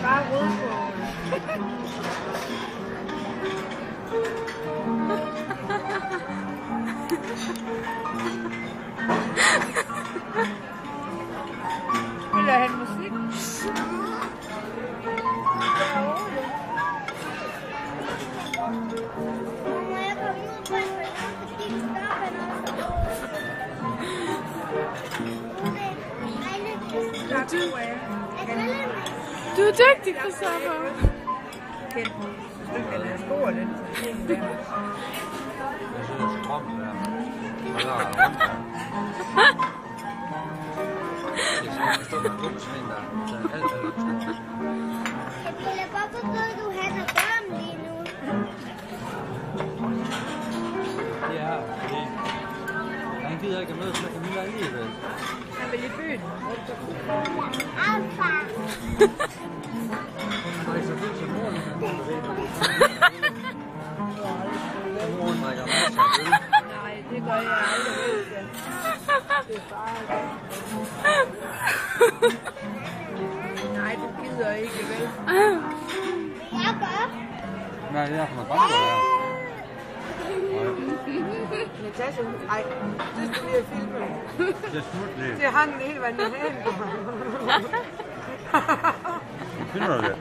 Bare rødkål. Vil jeg have musik? Du er dygtig, Christoffer. Den er stor, den. Jeg synes, det er skrum, der. Det er sådan en god sving, der er alt stor. Jeg vil bare forstå, at du handler børn lige nu. Det er fordi han gider ikke at mødes med Camilla alligevel. Han vil i byen. Alfa. Han er ikke så fyldt som moren, men du ved. Moren drikker masser af øl. Nej, det gør jeg aldrig. Det er bare... Nej, du gider ikke, vel? Jeg gør. Nej, det er for noget godt, det er. Natasha, ej, det skal vi have filmet. Det er smukt, det. Det hang hele vejen i hagen. Finder du det?